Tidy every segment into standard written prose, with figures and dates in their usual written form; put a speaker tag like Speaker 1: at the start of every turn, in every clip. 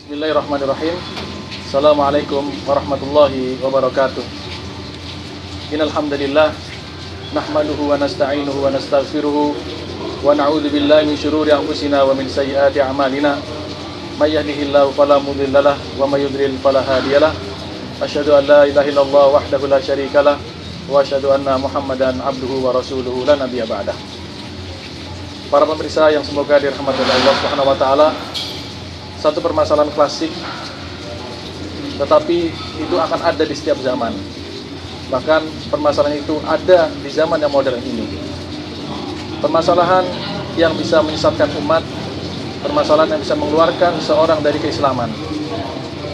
Speaker 1: Bismillahirrahmanirrahim. Assalamualaikum warahmatullahi wabarakatuh. Innal hamdalillah nahmaduhu wa nasta'inuhu wa nastaghfiruhu wa na'udzu billahi min shururi anfusina wa min sayyiati a'malina. May yahdihillahu fala mudhillalah wa may yudlil fala hadiyalah. Asyhadu an la ilaha illallah wahdahu la syarikalah wa asyhadu anna Muhammadan abduhu wa rasuluhu la nabiyya ba'dah. Para pemirsa yang semoga dirahmati oleh Allah Subhanahu wa taala, satu permasalahan klasik, tetapi itu akan ada di setiap zaman. Bahkan permasalahan itu ada di zaman yang modern ini. Permasalahan yang bisa menyesatkan umat, permasalahan yang bisa mengeluarkan seorang dari keislaman.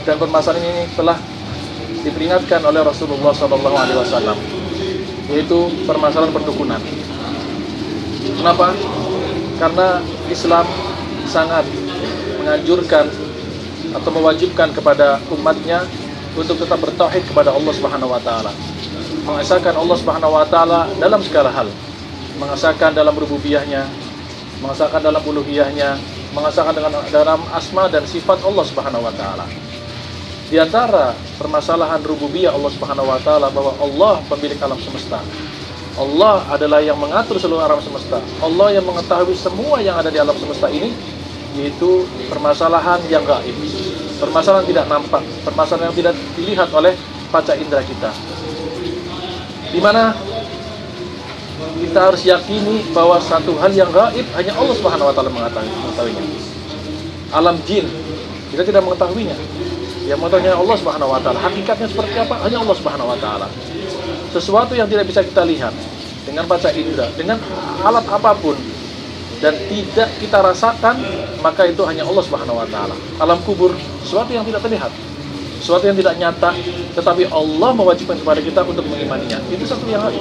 Speaker 1: Dan permasalahan ini telah diperingatkan oleh Rasulullah SAW, yaitu permasalahan perdukunan. Kenapa? Karena Islam sangat menganjurkan atau mewajibkan kepada umatnya untuk tetap bertauhid kepada Allah Subhanahu wa taala. Mengesahkan Allah Subhanahu wa taala dalam segala hal. Mengesahkan dalam rububiyahnya, mengesahkan dalam uluhiyahnya, mengesahkan dalam asma dan sifat Allah Subhanahu wa taala. Di antara permasalahan rububiyah Allah Subhanahu wa taala bahwa Allah pemilik alam semesta. Allah adalah yang mengatur seluruh alam semesta. Allah yang mengetahui semua yang ada di alam semesta ini, yaitu permasalahan yang gaib, permasalahan tidak nampak, permasalahan yang tidak dilihat oleh panca indera kita, di mana kita harus yakini bahwa satu hal yang gaib hanya Allah Subhanahu wa taala mengetahuinya. Alam jin kita tidak mengetahuinya, yang mengetahuinya Allah Subhanahu wa taala. Hakikatnya seperti apa hanya Allah Subhanahu wa taala. Sesuatu yang tidak bisa kita lihat dengan panca indera, dengan alat apapun, dan tidak kita rasakan, maka itu hanya Allah Subhanahu wa taala. Alam kubur, sesuatu yang tidak terlihat, sesuatu yang tidak nyata, tetapi Allah mewajibkan kepada kita untuk mengimaninya. Itu satu yang gaib,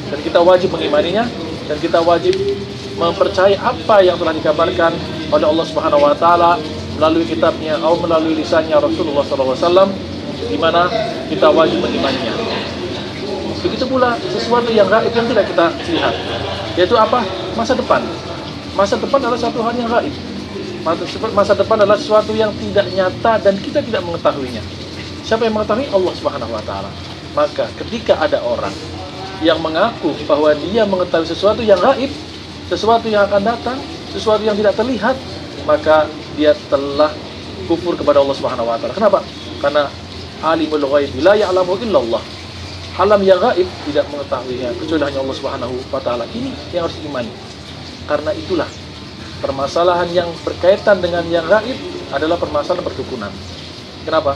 Speaker 1: dan kita wajib mengimaninya, dan kita wajib mempercayai apa yang telah dikabarkan oleh Allah Subhanahu wa taala melalui kitabnya atau melalui lisannya Rasulullah SAW, di mana kita wajib mengimaninya. Begitu pula sesuatu yang gaib yang tidak kita lihat, yaitu apa? Masa depan. Masa depan adalah satu hal yang gaib. Masa depan adalah sesuatu yang tidak nyata dan kita tidak mengetahuinya. Siapa yang mengetahui? Allah Subhanahu wa taala. Maka ketika ada orang yang mengaku bahwa dia mengetahui sesuatu yang gaib, sesuatu yang akan datang, sesuatu yang tidak terlihat, maka dia telah kufur kepada Allah Subhanahu wa taala. Kenapa? Karena alimul ghaib la ya'lamu illallah. Alam yang gaib tidak mengetahuinya kecuali hanya Allah Subhanahu wa taala. Ini yang harus diimani. Karena itulah permasalahan yang berkaitan dengan yang gaib adalah permasalahan perdukunan. Kenapa?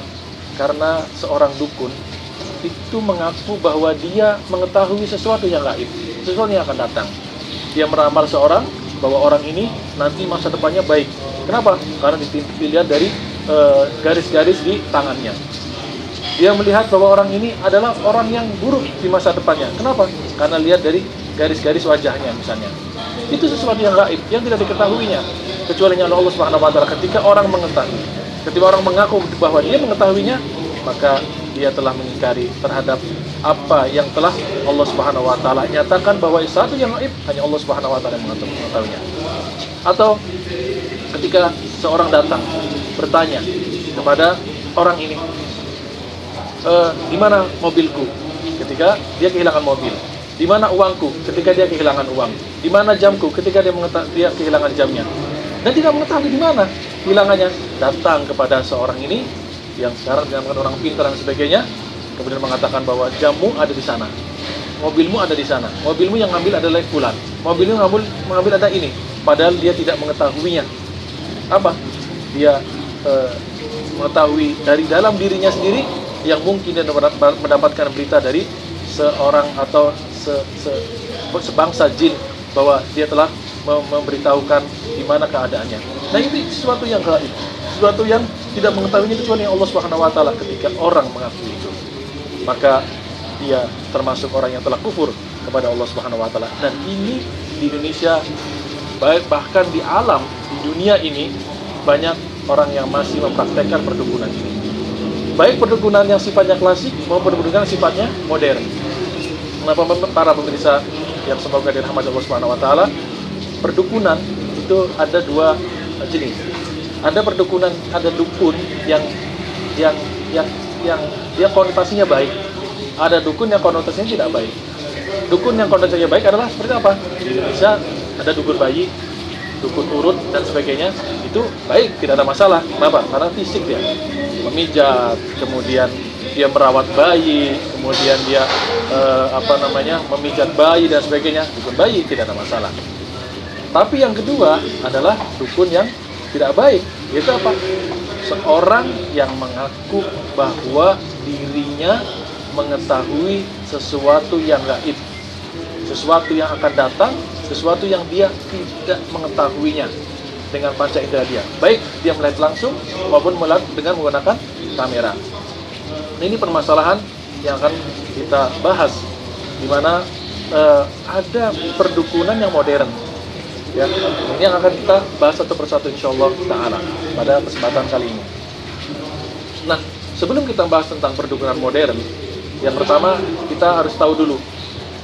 Speaker 1: Karena seorang dukun itu mengaku bahwa dia mengetahui sesuatu yang gaib, sesuatu yang akan datang. Dia meramal seorang bahwa orang ini nanti masa depannya baik. Kenapa? Karena dilihat dari garis-garis di tangannya. Dia melihat bahwa orang ini adalah orang yang buruk di masa depannya. Kenapa? Karena lihat dari garis-garis wajahnya misalnya. Itu sesuatu yang gaib, yang tidak diketahuinya kecuali oleh Allah Subhanahu wa taala. Ketika orang mengetahui, ketika orang mengaku bahwa dia mengetahuinya, maka dia telah mengingkari terhadap apa yang telah Allah Subhanahu wa taala nyatakan bahwa satu yang gaib hanya Allah Subhanahu wa taala yang mengetahuinya. Atau ketika seorang datang bertanya kepada orang ini, di mana mobilku? Ketika dia kehilangan mobil. Di mana uangku? Ketika dia kehilangan uang. Di mana jamku? Ketika dia kehilangan jamnya. Dan tidak mengetahui di mana hilangannya. Datang kepada seorang ini yang sekarang dinamakan orang pintar dan sebagainya, kemudian mengatakan bahwa jammu ada di sana, mobilmu ada di sana, mobilmu yang ngambil adalah fulan, mobilmu mengambil ada ini. Padahal dia tidak mengetahuinya. Apa? Dia mengetahui dari dalam dirinya sendiri yang mungkin dia mendapatkan berita dari seorang atau sebangsa jin bahwa dia telah memberitahukan di mana keadaannya. Nah, ini sesuatu yang gaib, sesuatu yang tidak mengetahuinya kecuali Allah Subhanahu wa taala. Ketika orang mengaku itu, maka dia termasuk orang yang telah kufur kepada Allah Subhanahu wa taala. Dan ini di Indonesia, bahkan di alam, di dunia ini banyak orang yang masih mempraktekkan perdukunan ini. Baik perdukunan yang sifatnya klasik maupun perdukunan yang sifatnya modern. Kenapa para pemirsa yang semoga dirahmati Allah Subhanahu wa taala, perdukunan itu ada dua jenis. Ada perdukunan, ada dukun yang yang yang yang dia konotasinya baik. Ada dukun yang konotasinya tidak baik. Dukun yang konotasinya baik adalah seperti apa? Di Indonesia ada dukun bayi, dukun urut dan sebagainya. Itu baik, tidak ada masalah. Kenapa? Karena fisik dia memijat, kemudian dia merawat bayi, kemudian dia memijat bayi dan sebagainya. Dukun bayi tidak ada masalah. Tapi yang kedua adalah dukun yang tidak baik. Itu apa? Seorang yang mengaku bahwa dirinya mengetahui sesuatu yang gaib, sesuatu yang akan datang, sesuatu yang dia tidak mengetahuinya dengan panca indera dia. Baik dia melihat langsung maupun melihat dengan menggunakan kamera. Ini permasalahan yang akan kita bahas, di mana ada perdukunan yang modern. Ya, ini yang akan kita bahas satu persatu insyaallah ta'ala pada kesempatan kali ini. Nah, sebelum kita bahas tentang perdukunan modern, yang pertama kita harus tahu dulu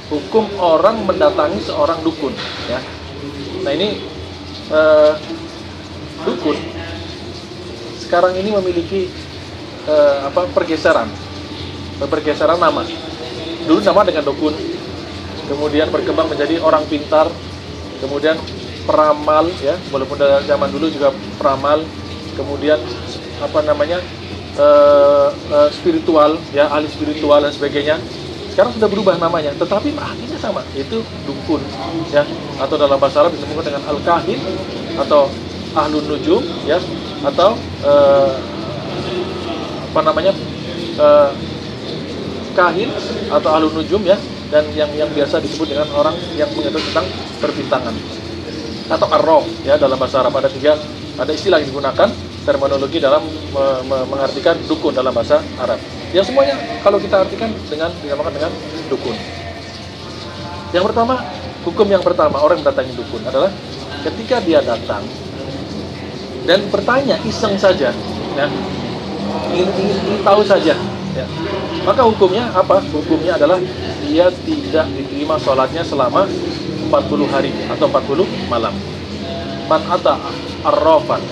Speaker 1: hukum orang mendatangi seorang dukun. Ya. Nah ini dukun sekarang ini memiliki pergeseran nama. Dulu nama dengan dukun, kemudian berkembang menjadi orang pintar, kemudian peramal, ya, walaupun dari zaman dulu juga peramal, kemudian spiritual, ya, ahli spiritual dan sebagainya. Sekarang sudah berubah namanya, tetapi akhirnya sama, yaitu dukun, ya, atau dalam bahasa Arab disebut dengan al-kahin atau ahlun nujum, ya, atau kahin atau ahlun nujum, ya, dan yang biasa disebut dengan orang yang mengetahui tentang perbintangan atau arraf, ya, dalam bahasa Arab ada istilah yang digunakan terminologi dalam mengartikan dukun dalam bahasa Arab. Yang semuanya kalau kita artikan dinamakan dengan dukun. Yang pertama, hukum yang pertama orang mendatangi dukun adalah ketika dia datang dan bertanya iseng saja, ya, ingin tahu saja, ya, maka hukumnya apa? Hukumnya adalah dia tidak diterima sholatnya selama 40 hari atau 40 malam. Man ata arrafan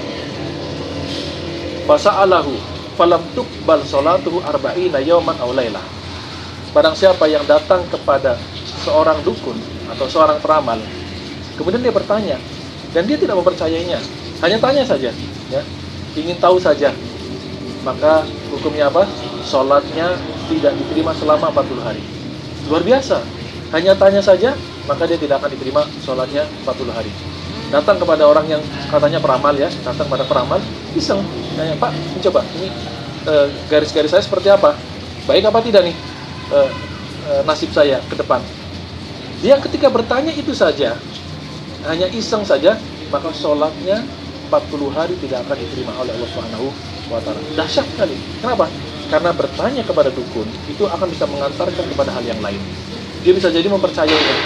Speaker 1: fasa'alahu falam tuqbal sholatuhu arba'ina yawman aw lailah. Barang siapa yang datang kepada seorang dukun atau seorang peramal, kemudian dia bertanya dan dia tidak mempercayainya, hanya tanya saja, ya, ingin tahu saja, maka hukumnya apa? Sholatnya tidak diterima selama 40 hari. Luar biasa. Hanya tanya saja, maka dia tidak akan diterima sholatnya 40 hari. Datang kepada orang yang katanya peramal, ya, datang pada peramal, iseng, nanya, Pak, coba, ini garis-garis saya seperti apa? Baik apa tidak nih nasib saya ke depan? Dia ketika bertanya itu saja, hanya iseng saja, maka sholatnya 40 hari tidak akan diterima oleh Allah Subhanahu wa Ta'ala. Dahsyat sekali. Kenapa? Karena bertanya kepada dukun itu akan bisa mengantarkan kepada hal yang lain. Dia bisa jadi mempercayainya.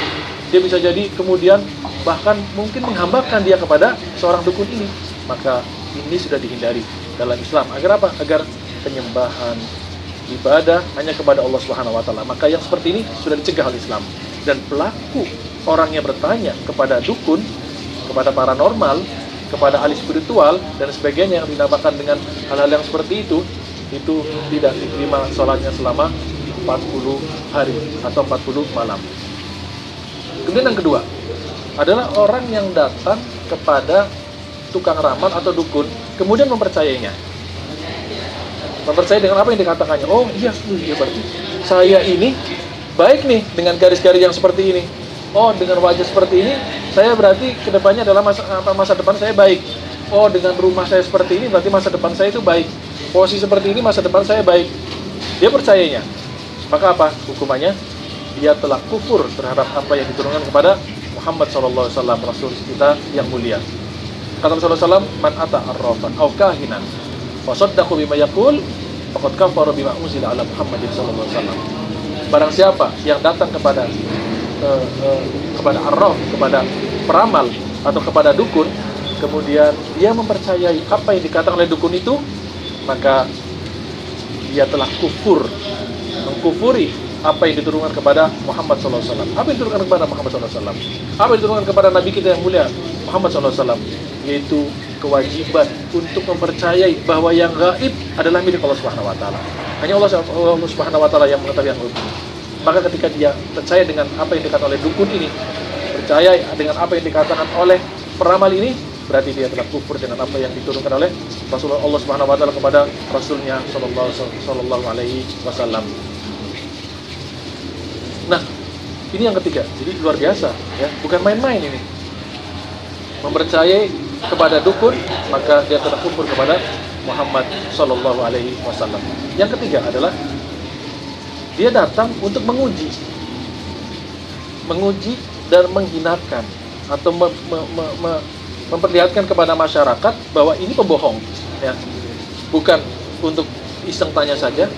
Speaker 1: Dia bisa jadi kemudian bahkan mungkin menghambakan dia kepada seorang dukun ini. Maka ini sudah dihindari dalam Islam. Agar apa? Agar penyembahan ibadah hanya kepada Allah Subhanahu wa Ta'ala. Maka yang seperti ini sudah dicegah oleh Islam. Dan pelaku orang yang bertanya kepada dukun, kepada paranormal, kepada ahli spiritual dan sebagainya yang dinamakan dengan hal-hal yang seperti itu tidak diterima sholatnya selama 40 hari atau 40 malam. Kemudian yang kedua adalah orang yang datang kepada tukang ramal atau dukun, kemudian mempercayainya. Mempercayai dengan apa yang dikatakannya. Oh iya berarti saya ini baik nih dengan garis-garis yang seperti ini. Oh dengan wajah seperti ini, saya berarti kedepannya adalah masa depan saya baik. Oh dengan rumah saya seperti ini, berarti masa depan saya itu baik. Posisi seperti ini, masa depan saya baik. Dia percayanya. Maka apa hukumannya? Dia telah kufur terhadap apa yang diturunkan kepada Muhammad SAW, Rasul kita yang mulia. Kata Rasulullah SAW, man ata arrafan aw kahinan wa saddaqu bima yaqul faqad kafara bima unzila ala Muhammadin sallallahu alaihi wasallam. Barang siapa yang datang kepada arraf, kepada peramal atau kepada dukun, kemudian dia mempercayai apa yang dikatakan oleh dukun itu, maka dia telah kufur, mengkufuri apa yang diturunkan kepada Muhammad SAW. Apa yang diturunkan kepada Muhammad SAW? Apa yang diturunkan kepada Nabi kita yang mulia Muhammad SAW? Yaitu kewajiban untuk mempercayai bahwa yang gaib adalah milik Allah Subhanahu wa taala. Hanya Allah Subhanahu wa taala yang mengetahui yang gaib. Maka ketika dia percaya dengan apa yang dikatakan oleh dukun ini, percaya dengan apa yang dikatakan oleh peramal ini, berarti dia telah kufur dengan apa yang diturunkan oleh Rasulullah Allah Subhanahu wa taala kepada Rasulnya sallallahu alaihi wasallam. Nah, ini yang ketiga. Jadi luar biasa ya, bukan main-main ini. Mempercayai kepada dukun, maka dia telah kufur kepada Muhammad sallallahu alaihi wasallam. Yang ketiga adalah dia datang untuk menguji dan menghinakan atau memperlihatkan kepada masyarakat bahwa ini pembohong ya. Bukan untuk iseng tanya saja,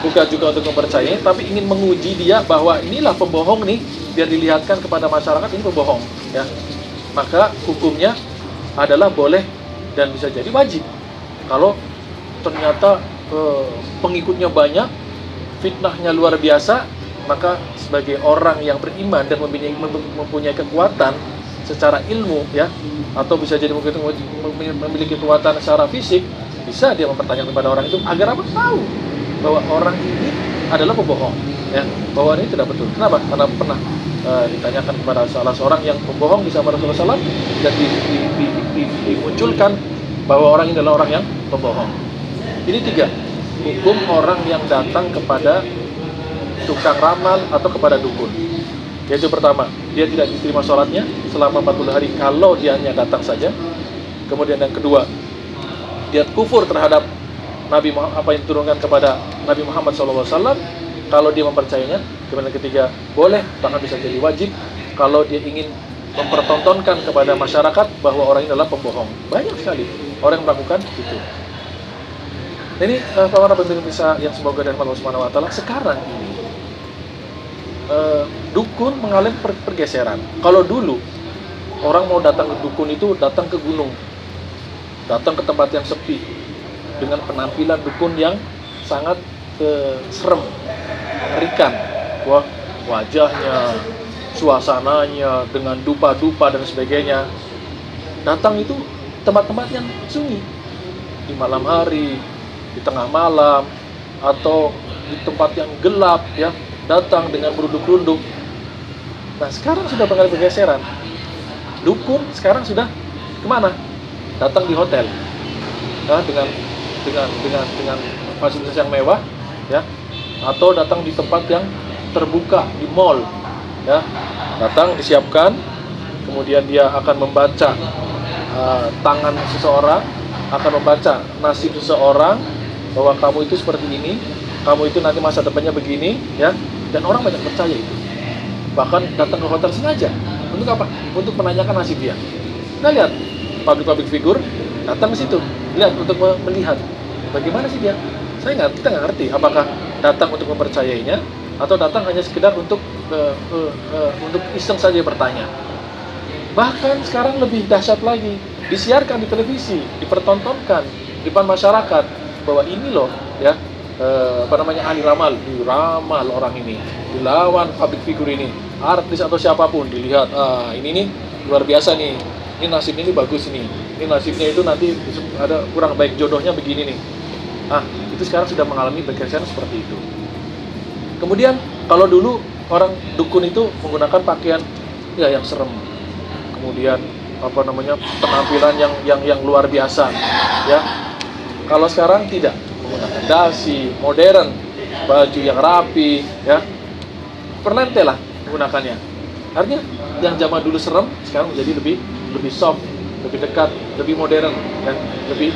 Speaker 1: bukan juga untuk mempercayai, tapi ingin menguji dia bahwa inilah pembohong nih, biar dilihatkan kepada masyarakat ini pembohong ya. Maka hukumnya adalah boleh dan bisa jadi wajib. Kalau ternyata pengikutnya banyak, fitnahnya luar biasa, maka sebagai orang yang beriman dan mempunyai kekuatan secara ilmu ya, atau bisa jadi memiliki kekuatan secara fisik, bisa dia mempertanyakan kepada orang itu agar apa? Tahu bahwa orang ini adalah pembohong ya, bahwa ini tidak betul. Kenapa? Karena pernah ditanyakan kepada salah seorang yang pembohong di zaman Rasulullah SAW, dan dimunculkan bahwa orang ini adalah orang yang pembohong. Ini tiga hukum orang yang datang kepada tukang ramal atau kepada dukun. Yaitu pertama, dia tidak diterima sholatnya selama 40 hari kalau dia hanya datang saja. Kemudian yang kedua, dia kufur terhadap Nabi apa yang diturunkan kepada Nabi Muhammad SAW kalau dia mempercayainya. Kemudian ketiga, boleh bahkan bisa jadi wajib kalau dia ingin mempertontonkan kepada masyarakat bahwa orang ini adalah pembohong. Banyak sekali orang yang melakukan itu. Nah, ini para pemirsa yang semoga dari Allah Subhanahu wa taala, sekarang ini dukun mengalami pergeseran. Kalau dulu orang mau datang ke dukun itu datang ke gunung, datang ke tempat yang sepi dengan penampilan dukun yang sangat serem, mengerikan. Wah, wajahnya, suasananya dengan dupa-dupa dan sebagainya. Datang itu tempat-tempat yang sunyi, di malam hari, di tengah malam, atau di tempat yang gelap ya, datang dengan berunduk-runduk. Nah, sekarang sudah mengalami pergeseran. Dukun sekarang sudah kemana? Datang di hotel, nah, dengan fasilitas yang mewah ya, atau datang di tempat yang terbuka di mall ya. Datang disiapkan, kemudian dia akan membaca tangan seseorang, akan membaca nasib seseorang, bahwa kamu itu seperti ini, kamu itu nanti masa depannya begini ya. Dan orang banyak percaya itu. Bahkan datang ke hotel sengaja. Untuk apa? Untuk menanyakan nasib dia. Nah, lihat, public figure datang ke situ, lihat untuk melihat bagaimana sih dia. Kita nggak ngerti apakah datang untuk mempercayainya atau datang hanya sekedar untuk iseng saja bertanya. Bahkan sekarang lebih dahsyat lagi, disiarkan di televisi, dipertontonkan di depan masyarakat bahwa ini loh ya, ahli ramal, diramal orang ini, dilawan public figure ini, artis atau siapapun, dilihat, ini nih luar biasa nih, ini nasibnya ini bagus nih, ini nasibnya itu nanti ada kurang baik jodohnya begini nih. Itu sekarang sudah mengalami pergeseran seperti itu. Kemudian kalau dulu orang dukun itu menggunakan pakaian ya yang serem, kemudian penampilan yang luar biasa ya. Kalau sekarang tidak, menggunakan dasi modern, baju yang rapi ya, perlente lah menggunakannya. Artinya yang zaman dulu serem sekarang menjadi lebih soft, lebih dekat, lebih modern dan lebih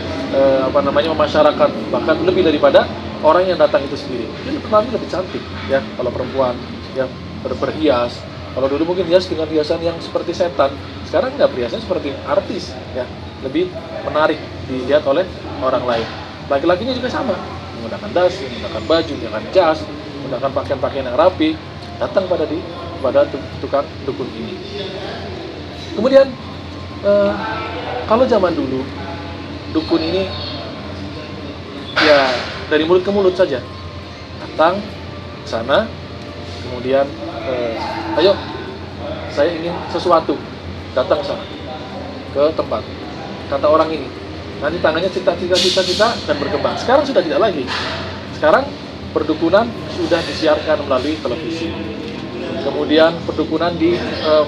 Speaker 1: memasyarakat, bahkan lebih daripada orang yang datang itu sendiri. Ini penampilan lebih cantik ya, kalau perempuan yang berhias. Kalau dulu mungkin hias dengan hiasan yang seperti setan, sekarang nggak, berhiasan seperti artis ya, lebih menarik dilihat oleh orang lain. Laki-lakinya juga sama, menggunakan dasi, menggunakan baju, menggunakan jas, menggunakan pakaian-pakaian yang rapi, datang pada tukang dukun ini. Kemudian kalau zaman dulu dukun ini ya dari mulut ke mulut saja, datang ke sana, kemudian ayo saya ingin sesuatu, datang ke sana, ke tempat, kata orang ini. Nanti tangannya cita-cita dan berkembang. Sekarang sudah tidak lagi. Sekarang perdukunan sudah disiarkan melalui televisi. Kemudian perdukunan di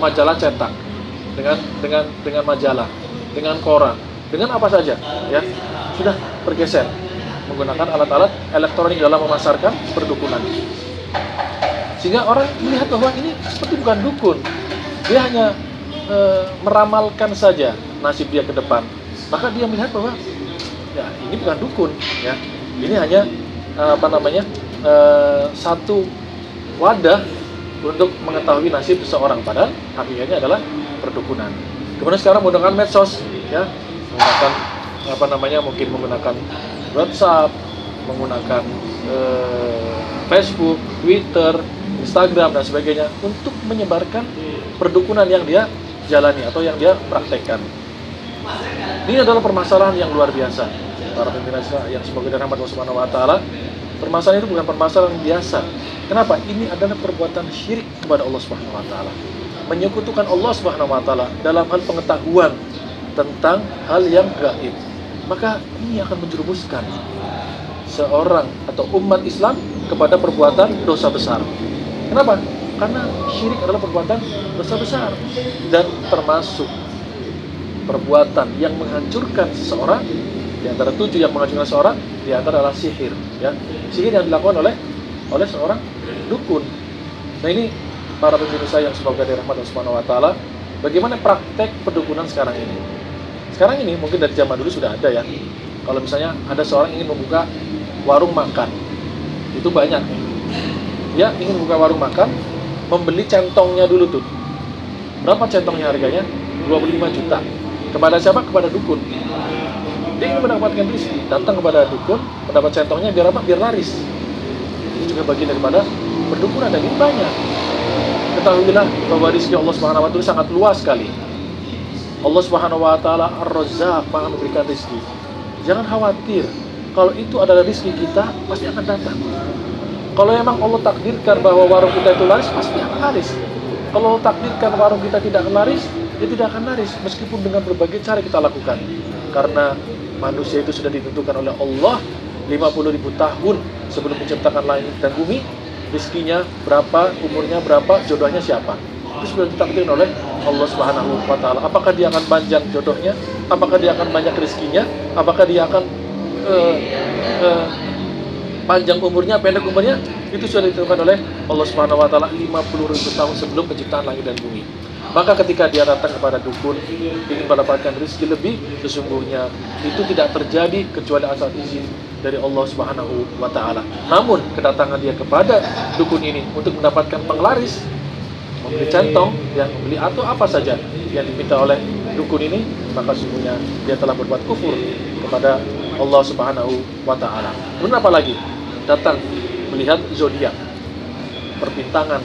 Speaker 1: majalah cetak, dengan majalah, dengan koran, dengan apa saja, ya sudah bergeser menggunakan alat-alat elektronik dalam memasarkan perdukunan. Sehingga orang melihat bahwa ini seperti bukan dukun, dia hanya meramalkan saja nasib dia ke depan. Maka dia melihat bahwa ya ini bukan dukun, ya ini hanya satu wadah untuk mengetahui nasib seseorang, padahal hakikatnya adalah perdukunan. Kemudian sekarang menggunakan medsos, ya menggunakan mungkin menggunakan WhatsApp, menggunakan Facebook, Twitter, Instagram dan sebagainya untuk menyebarkan perdukunan yang dia jalani atau yang dia praktekkan. Ini adalah permasalahan yang luar biasa. Para pimpinan yang semoga dirahmati Allah Subhanahu wa taala, permasalahan itu bukan permasalahan biasa. Kenapa? Ini adalah perbuatan syirik kepada Allah Subhanahu wa taala. Menyekutukan Allah Subhanahu wa taala dalam hal pengetahuan tentang hal yang gaib. Maka ini akan menjerumuskan seorang atau umat Islam kepada perbuatan dosa besar. Kenapa? Karena syirik adalah perbuatan dosa besar dan termasuk perbuatan yang menghancurkan seseorang. Di antara 7 yang menghancurkan seseorang, di antara adalah sihir, ya. Sihir yang dilakukan oleh seorang dukun. Nah, ini para pemirsa yang semoga dirahmati Allah Subhanahu wa taala, bagaimana praktek perdukunan sekarang ini? Sekarang ini mungkin dari zaman dulu sudah ada, ya. Kalau misalnya ada seorang ingin membuka warung makan, itu banyak. Dia ingin buka warung makan, membeli centongnya dulu tuh. Berapa centongnya harganya? 25 juta. Kepada siapa? Kepada dukun. Dia ingin mendapatkan rezeki, datang kepada dukun, mendapat centongnya biar apa? Biar laris. Ini juga bagian daripada perdukunan dan ini banyak. Ketahuilah bahwa rezeki Allah Subhanahu wa taala sangat luas sekali. Allah Subhanahu wa taala Ar-Razzaq, Maha memberikan rezeki. Jangan khawatir, kalau itu adalah rezeki kita, pasti akan datang. Kalau memang Allah takdirkan bahwa warung kita itu laris, pasti akan laris. Kalau Allah takdirkan warung kita tidak akan laris, dia tidak akan laris, meskipun dengan berbagai cara kita lakukan. Karena manusia itu sudah ditentukan oleh Allah 50.000 tahun sebelum menciptakan langit dan bumi, rezekinya berapa, umurnya berapa, jodohnya siapa. Itu sudah ditakdirkan oleh Allah Subhanahu wa taala. Apakah dia akan panjang jodohnya? Apakah dia akan banyak rezekinya? Apakah dia akan panjang umurnya, pendek umurnya? Itu sudah ditentukan oleh Allah Subhanahu wa taala 50.000 tahun sebelum penciptaan langit dan bumi. Maka ketika dia datang kepada dukun ingin mendapatkan rezeki lebih, sesungguhnya itu tidak terjadi kecuali atas izin dari Allah Subhanahu wa taala. Namun kedatangan dia kepada dukun ini untuk mendapatkan penglaris, membeli centong, yang membeli atau apa saja yang diminta oleh dukun ini, maka sesungguhnya dia telah berbuat kufur kepada Allah Subhanahu wa taala. Kemudian apa lagi? Datang melihat zodiak, perbintangan.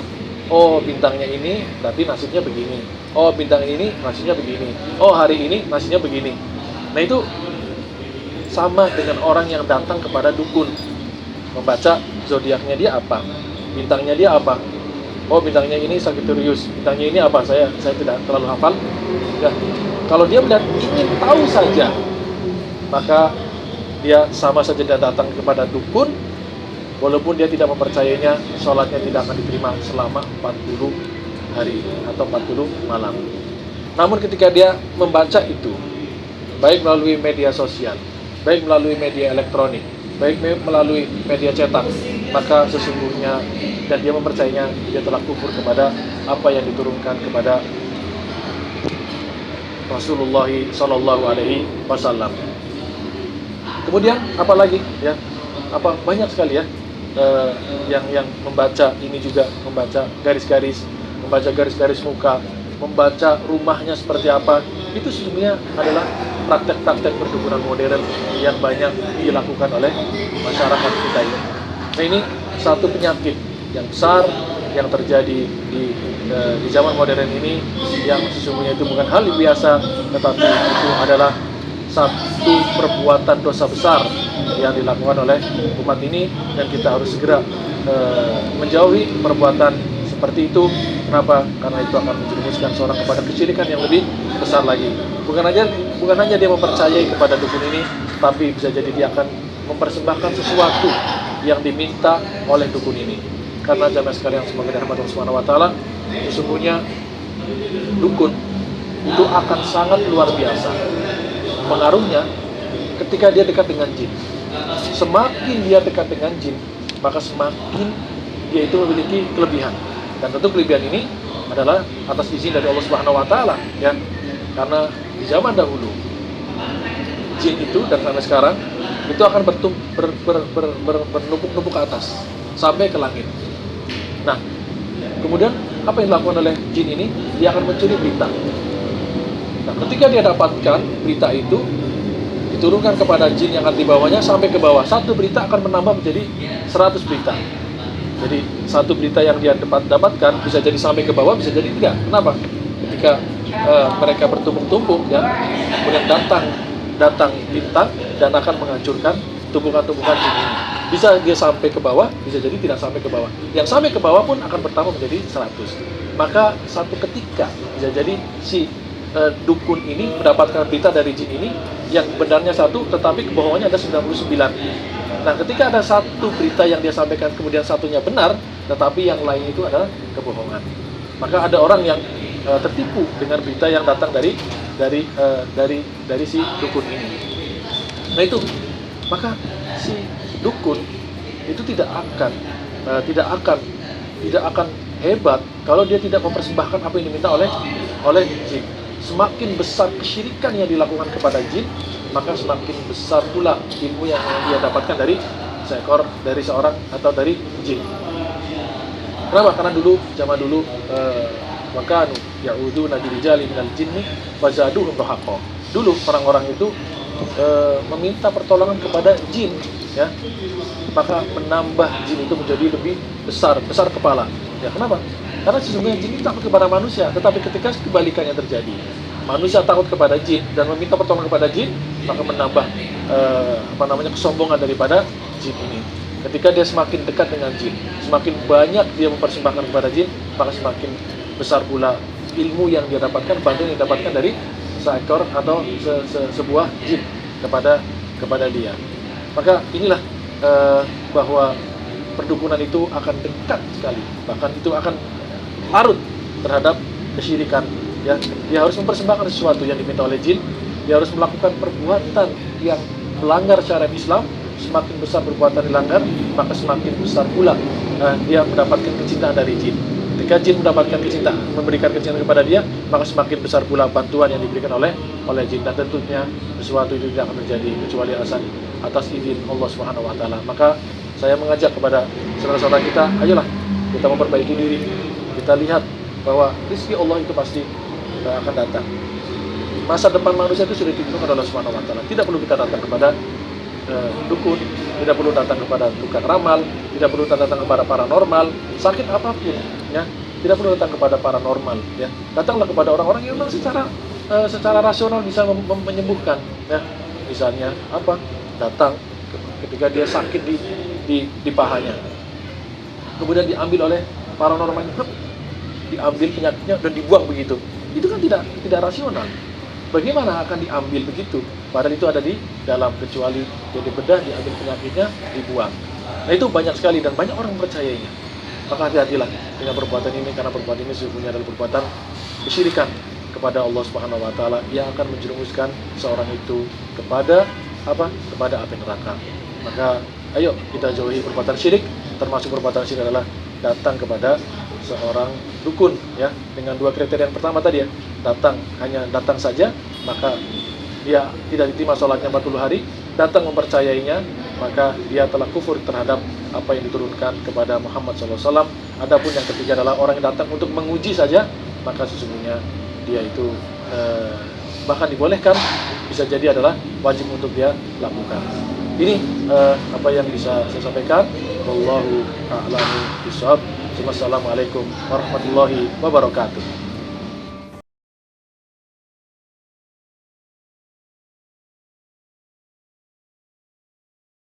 Speaker 1: Oh, bintangnya ini berarti nasibnya begini. Oh, bintang ini nasibnya begini. Oh, hari ini nasibnya begini. Nah, itu sama dengan orang yang datang kepada dukun, membaca zodiaknya dia apa, bintangnya dia apa. Oh, bintangnya ini Sagittarius, bintangnya ini apa? Saya tidak terlalu hafal. Ya, kalau dia benar ingin tahu saja, maka dia sama saja dia datang kepada dukun. Walaupun dia tidak mempercayainya, sholatnya tidak akan diterima selama 40 hari atau 40 malam. Namun ketika dia membaca itu, baik melalui media sosial, baik melalui media elektronik, baik melalui media cetak, maka sesungguhnya dan dia mempercayainya, dia telah kufur kepada apa yang diturunkan kepada Rasulullah Sallallahu Alaihi Wasallam. Kemudian apa lagi? Ya, banyak sekali ya. Yang membaca ini juga membaca garis-garis muka, membaca rumahnya seperti apa. Itu sesungguhnya adalah praktek-praktek perdukunan modern yang banyak dilakukan oleh masyarakat kita ini. Nah, ini satu penyakit yang besar yang terjadi di zaman modern ini, yang sesungguhnya itu bukan hal biasa, tetapi itu adalah satu perbuatan dosa besar yang dilakukan oleh umat ini, dan kita harus segera menjauhi perbuatan seperti itu. Kenapa? Karena itu akan menjerumuskan seorang kepada kesyirikan yang lebih besar lagi. Bukan aja bukan hanya dia mempercayai kepada dukun ini, tapi bisa jadi dia akan mempersembahkan sesuatu yang diminta oleh dukun ini. Karena jamaah sekalian semoga dirahmati Allah Subhanahu wa taala, sesungguhnya dukun itu akan sangat luar biasa pengaruhnya ketika dia dekat dengan jin. Semakin dia dekat dengan jin, maka semakin dia itu memiliki kelebihan. Dan tentu kelebihan ini adalah atas izin dari Allah Subhanahu wa taala, ya. Karena di zaman dahulu jin itu dan sampai sekarang itu akan bernumpuk-numpuk ke atas sampai ke langit. Nah, kemudian apa yang dilakukan oleh jin ini? Dia akan mencuri berita. Nah, ketika dia dapatkan berita itu, diturunkan kepada jin yang akan dibawanya sampai ke bawah. Satu berita akan menambah menjadi 100 berita. Jadi satu berita yang dia dapatkan bisa jadi sampai ke bawah, bisa jadi tidak. Kenapa? Ketika mereka bertumpuk-tumpuk, ya, kemudian datang bintang dan akan menghancurkan tumpukan-tumpukan jin ini. Bisa dia sampai ke bawah, bisa jadi tidak sampai ke bawah. Yang sampai ke bawah pun akan bertambah menjadi 100. Maka satu ketika bisa jadi si dukun ini mendapatkan berita dari jin ini yang benarnya satu, tetapi kebohongannya ada 99. Nah, ketika ada satu berita yang dia sampaikan kemudian satunya benar, tetapi yang lain itu adalah kebohongan, maka ada orang yang tertipu dengan berita yang datang dari si dukun ini. Nah itu, maka si dukun itu tidak akan hebat kalau dia tidak mempersembahkan apa yang diminta oleh jin. Semakin besar kesyirikan yang dilakukan kepada jin, maka semakin besar pula ilmu yang dia dapatkan dari seorang atau dari jin. Kenapa? Karena zaman dulu wakanu ya'uduna birijali minal jinni fazaduhum rahaqa. Dulu orang-orang itu meminta pertolongan kepada jin, ya, maka menambah jin itu menjadi lebih besar kepala. Ya, kenapa? Karena sesungguhnya jin itu takut kepada manusia, tetapi ketika kebalikannya terjadi, manusia takut kepada jin dan meminta pertolongan kepada jin, maka menambah kesombongan daripada jin ini. Ketika dia semakin dekat dengan jin, semakin banyak dia mempersembahkan kepada jin, maka semakin besar pula ilmu yang dia dapatkan, bantuan yang didapatkan dari seekor atau sebuah jin kepada dia. Maka inilah bahwa perdukunan itu akan dekat sekali, bahkan itu akan larut terhadap kesyirikan, ya. Dia harus mempersembahkan sesuatu yang diminta oleh jin, dia harus melakukan perbuatan yang melanggar syariat Islam. Semakin besar perbuatan dilanggar, maka semakin besar pula dia mendapatkan kecintaan dari jin. Ketika jin mendapatkan kecintaan, memberikan kecintaan kepada dia, maka semakin besar pula bantuan yang diberikan oleh jin. Dan tentunya sesuatu itu tidak akan terjadi kecuali atas izin Allah Subhanahu wa taala. Maka saya mengajak kepada saudara-saudara kita, ayolah kita memperbaiki diri. Kita lihat bahwa rezeki Allah itu pasti akan datang. Masa depan manusia itu sudah ditentukan oleh Allah Subhanahu wa taala. Tidak perlu kita datang kepada dukun, tidak perlu datang kepada tukang ramal, tidak perlu datang kepada paranormal, sakit apapun, ya, tidak perlu datang kepada paranormal, ya. Datanglah kepada orang-orang yang memang secara rasional bisa menyembuhkan, ya. Misalnya apa? Datang ketika dia sakit di pahanya, kemudian diambil oleh paranormal, diambil penyakitnya dan dibuang begitu. Itu kan tidak rasional. Bagaimana akan diambil begitu? Padahal itu ada di dalam, kecuali dia dibedah, diambil penyakitnya, dibuang. Nah itu banyak sekali dan banyak orang percayanya. Maka hati-hatilah dengan perbuatan ini, karena perbuatan ini sesungguhnya adalah perbuatan kesyirikan kepada Allah Subhanahu wa taala yang akan menjerumuskan seorang itu kepada api neraka. Maka ayo kita jauhi perbuatan syirik, termasuk perbuatan syirik adalah datang kepada seorang dukun, ya, dengan dua kriteria yang pertama tadi, ya, hanya datang saja, maka dia tidak diterima sholatnya 40 hari, datang mempercayainya, maka dia telah kufur terhadap apa yang diturunkan kepada Muhammad SAW. Adapun yang ketiga adalah orang yang datang untuk menguji saja, maka sesungguhnya dia itu bahkan dibolehkan, bisa jadi adalah wajib untuk dia lakukan. Ini apa yang bisa saya sampaikan. Wallahu a'lamu bishawab. Wassalamualaikum warahmatullahi wabarakatuh.